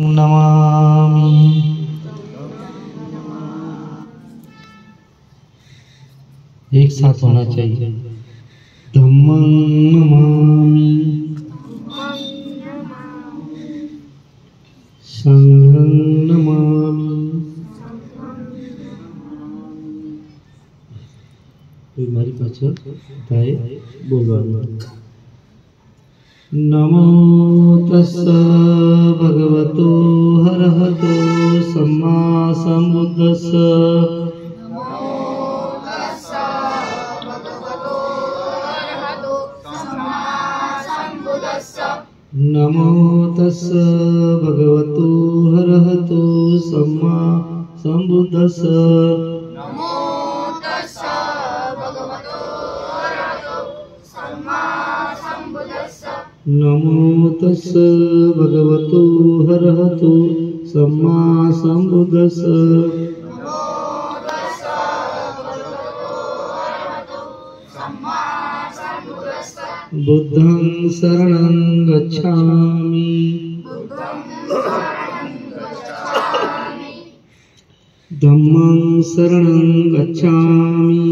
नमामि। एक साथ होना चाहिए। धम्मं नमामि, संघं नमामि। हमारी पाचन बताए बोलवा। नमो तस्स भगवतो अरहतो सम्मा सम्बुद्धस्स। नमो तस्स भगवतो अरहतो सम्मा सम्बुद्धस्स। नमो तस्स भगवतो अरहतो सम्मा सम्बुद्धस्स। बुद्धं शरणं गच्छामि, धम्मं शरणं गच्छामि,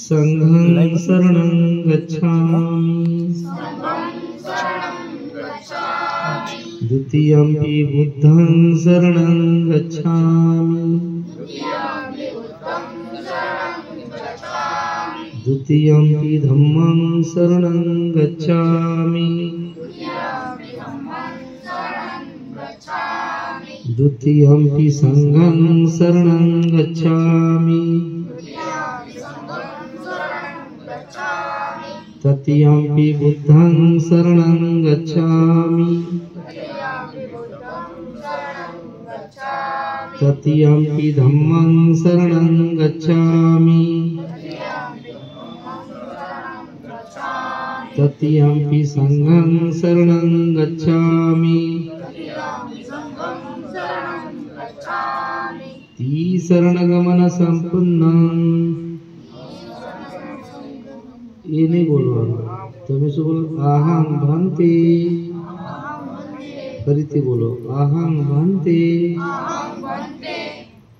संघं शरणं गच्छामि, द्वितीयंपि बुद्धं शरणं गच्छामि, द्वितीयंपि धम्मं शरणं गच्छामि, द्वितीयंपि संघं शरणं गच्छामि, तृतीयंपि बुद्धं शरणं गच्छामि, तृतीयंपि धम्मं शरणं गच्छामि, तृतीयंपि संघं शरणं गच्छामि, शरणगमन संपन्नं। ये नहीं बोलो, तुम्हें से बोलो आहं भंते। फरीति बोलो आहं भंते।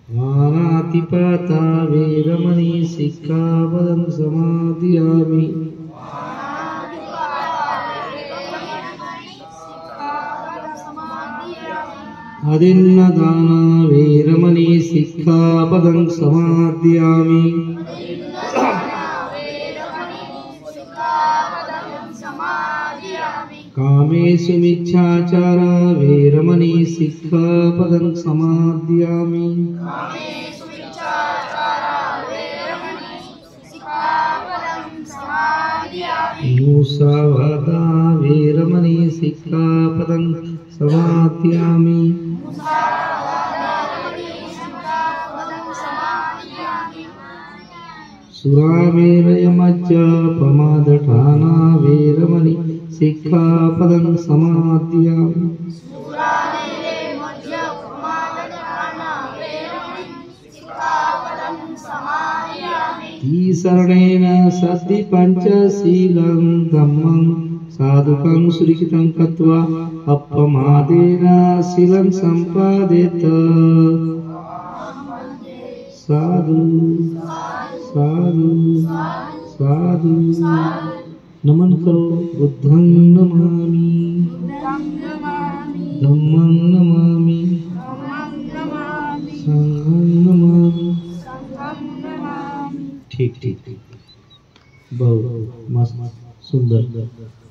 पाणातिपाता वेरमणि सिक्खापदं समादयामि। अदिन्नदाना वेरमणि सिक्खापदं समादयामि। कामेषु मिच्छाचारा वेरमणि सिक्खापदं समादयामि। मुसावादा वेरमणि सिक्खापदं समादयामि। सुरामेरयमच्च प्रमादठाना वेरमणि सिक्खापदं समादयामि। शरणेन सद्धि पंचशीलं धम्मं साधुकं सुलिखितं कृत्वा अपमादेन शीलं सम्पादेत। साधु साधु साधु। नमन करो। बुद्धं नमामि, धम्मं नमामि, संघं नमामि। ठीक ठीक, बहुत मस्त सुंदर।